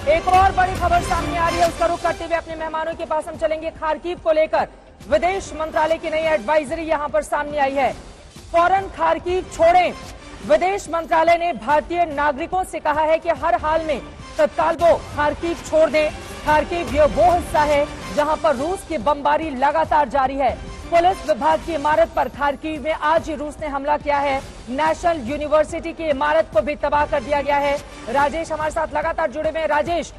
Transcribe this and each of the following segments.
एक और बड़ी खबर सामने आ रही है, उसका रुख करते हुए अपने मेहमानों के पास हम चलेंगे। खार्किव को लेकर विदेश मंत्रालय की नई एडवाइजरी यहां पर सामने आई है। फौरन खार्किव छोड़ें। विदेश मंत्रालय ने भारतीय नागरिकों से कहा है कि हर हाल में तत्काल वो खार्किव छोड़ दें। खार्किव ये वो हिस्सा है जहां पर रूस की बमबारी लगातार जारी है। पुलिस विभाग की इमारत पर खार्किव में आज ही रूस ने हमला किया है। नेशनल यूनिवर्सिटी की इमारत को भी तबाह कर दिया गया है। राजेश हमारे साथ लगातार जुड़े हुए हैं। राजेश,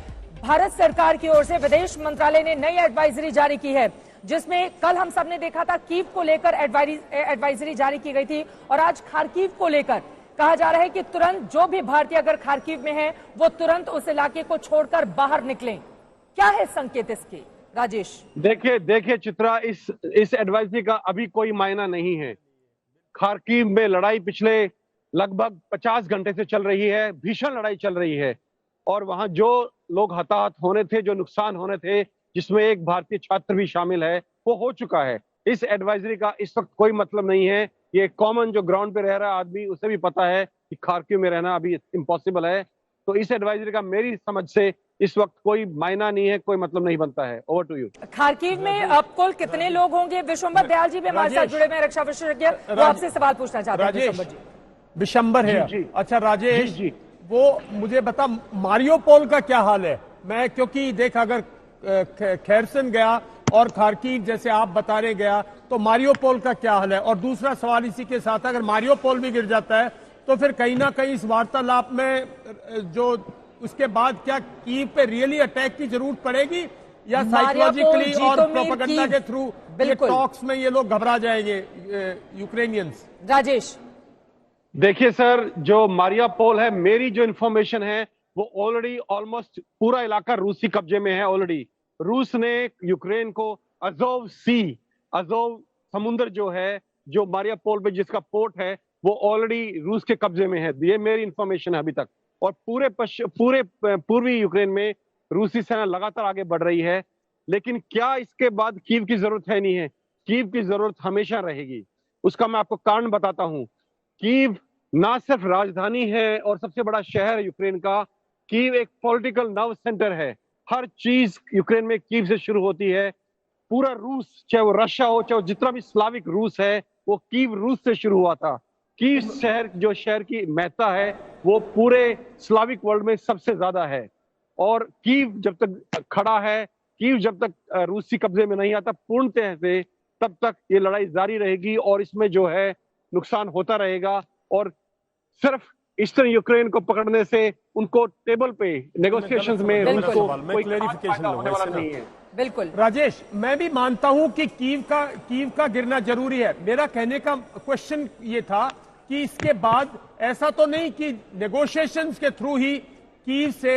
भारत सरकार की ओर से विदेश मंत्रालय ने नई एडवाइजरी जारी की है, जिसमें कल हम सबने देखा था कीव को लेकर एडवाइजरी जारी की गई थी, और आज खार्किव को लेकर कहा जा रहा है कि तुरंत जो भी भारतीय अगर खार्किव में है वो तुरंत उस इलाके को छोड़कर बाहर निकलें। क्या है संकेत इसके, राजेश? देखिए चित्रा, इस एडवाइजरी का अभी कोई मायना नहीं है। खार्किव में लड़ाई पिछले लगभग 50 घंटे से चल रही है, भीषण लड़ाई चल रही है, और वहां जो लोग हताहत होने थे, जो नुकसान होने थे, जिसमें एक भारतीय छात्र भी शामिल है, वो हो चुका है। इस एडवाइजरी का इस वक्त कोई मतलब नहीं है। ये कॉमन जो ग्राउंड पे रह रहा है आदमी, उसे भी पता है कि खार्किव में रहना अभी इम्पॉसिबल है। तो इस एडवाइजरी का मेरी समझ से इस वक्त कोई मायना नहीं है, कोई मतलब नहीं बनता है। Over to you. खार्किव में अब कुल कितने लोग होंगे? विश्वंभर दयाल जी भी हमारे साथ जुड़े हुए हैं, रक्षा विशेषज्ञ, वो आपसे सवाल पूछना चाहते हैं। विश्वंभर जी। विशंबर है। जी। अच्छा राजेश जी। वो मुझे बता, मारियोपोल का क्या हाल है? मैं क्योंकि देख, अगर खैरसन गया और खार्किव जैसे आप बता रहे गया, तो मारियोपोल का क्या हाल है? और दूसरा सवाल इसी के साथ, अगर मारियोपोल भी गिर जाता है तो फिर कहीं ना कहीं इस वार्तालाप में जो उसके बाद क्या कीव पे रियली अटैक की जरूरत पड़ेगी, या साइकोलॉजिकली और प्रोपेगेंडा के थ्रू ये टॉक्स में ये लोग घबरा जाएंगे यूक्रेनियंस? राजेश, देखिए सर, जो मारियापोल है, मेरी जो इंफॉर्मेशन है वो ऑलरेडी ऑलमोस्ट पूरा इलाका रूसी कब्जे में है। ऑलरेडी रूस ने यूक्रेन को अजोव समुद्र जो है, जो मारियापोल पे जिसका पोर्ट है, वो ऑलरेडी रूस के कब्जे में है। ये मेरी इंफॉर्मेशन है अभी तक। और पूरे पूर्वी यूक्रेन में रूसी सेना लगातार आगे बढ़ रही है। लेकिन क्या इसके बाद कीव की जरूरत है? नहीं है। कीव की जरूरत हमेशा रहेगी। उसका मैं आपको कारण बताता हूं। कीव ना सिर्फ राजधानी है और सबसे बड़ा शहर है यूक्रेन का, कीव एक पॉलिटिकल नर्व सेंटर है। हर चीज यूक्रेन में कीव से शुरू होती है। पूरा रूस, चाहे वो रशिया हो, चाहे वो जितना भी स्लाविक रूस है, वो कीव रूस से शुरू हुआ था। कीव शहर की महत्ता है वो पूरे स्लाविक वर्ल्ड में सबसे ज्यादा है। और कीव जब तक खड़ा है, कीव जब तक रूसी कब्जे में नहीं आता पूर्णतः से, तब तक ये लड़ाई जारी रहेगी और इसमें जो है नुकसान होता रहेगा। और सिर्फ ईस्टर्न यूक्रेन को पकड़ने से उनको टेबल पे नेगोशिएशंस में रूस को कोई क्लैरिफिकेशन होने वाला नहीं है। बिल्कुल राजेश, मैं भी मानता हूं कि कीव का गिरना जरूरी है। मेरा कहने का क्वेश्चन ये था कि इसके बाद ऐसा तो नहीं कि नेगोशिएशंस के थ्रू ही कीव से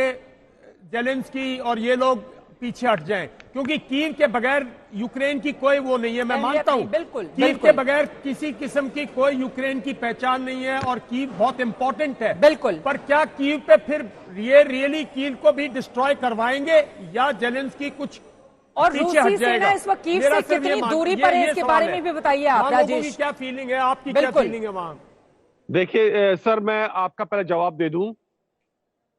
जेलेंस्की और ये लोग पीछे हट जाएं, क्योंकि कीव के बगैर यूक्रेन की कोई वो नहीं है। मैं मानता हूं कीव के बगैर किसी किस्म की कोई यूक्रेन की पहचान नहीं है, और कीव बहुत इंपॉर्टेंट है। बिल्कुल। पर क्या कीव पे फिर ये रियली कीव को भी डिस्ट्रॉय करवाएंगे, या जेलेंस्की कुछ और रूसी सेना इस वक्त कीव से कितनी दूरी पर है, इसके बारे में भी बताइए आप, राजेश। क्या फीलिंग है आपकी? क्या फीलिंग है वहां? देखिए सर, मैं आपका पहले जवाब दे दूं।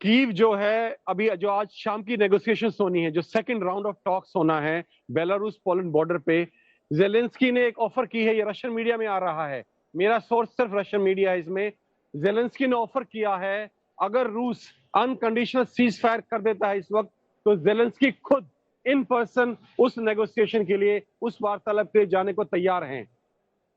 कीव जो है, अभी जो आज शाम की नेगोशिएशंस होनी है, जो सेकंड राउंड ऑफ टॉक्स होना है बेलारूस पोलैंड बॉर्डर पे, जेलेंस्की ने एक ऑफर की है। ये रशियन मीडिया में आ रहा है, मेरा सोर्स सिर्फ रशियन मीडिया है इसमें। जेलेंस्की ने ऑफर किया है, अगर रूस अनकंडीशनल सीज फायर कर देता है इस वक्त, तो जेलेंस्की खुद इन पर्सन उस नेगोशिएशन के लिए, उस वार्तालाप के लिए जाने को तैयार हैं।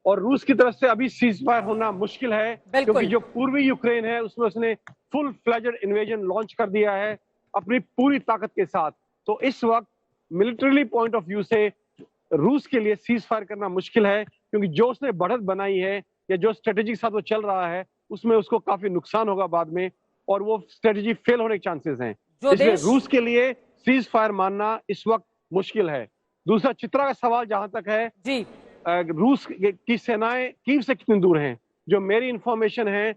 और रूस की तरफ से अभी सीज फायर होना मुश्किल है, क्योंकि जो पूर्वी यूक्रेन है उसमें उसने फुल फ्लेजेड इन्वेजन लॉन्च कर दिया है अपनी पूरी ताकत के साथ। तो इस वक्त मिलिट्रीली पॉइंट ऑफ व्यू से रूस के लिए सीज फायर करना मुश्किल है, क्योंकि जो उसने बढ़त बनाई है या जो स्ट्रेटेजी के साथ वो चल रहा है, उसमें उसको काफी नुकसान होगा बाद में, और वो स्ट्रेटेजी फेल होने के चांसेस हैं। इसलिए रूस के लिए सीज फायर मानना इस वक्त मुश्किल है। दूसरा, चित्रा का सवाल जहां तक है जी, रूस की सेनाएं कीव से कितनी दूर हैं? जो मेरी इंफॉर्मेशन है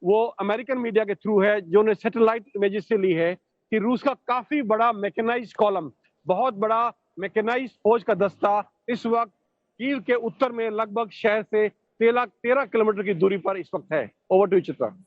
वो अमेरिकन मीडिया के थ्रू है, जो ने सैटेलाइट इमेजेस से ली है, कि रूस का काफी बड़ा मैकेनाइज्ड कॉलम, बहुत बड़ा मैकेनाइज्ड फौज का दस्ता इस वक्त कीव के उत्तर में लगभग शहर से 13 किलोमीटर की दूरी पर इस वक्त है। Over to Chitra.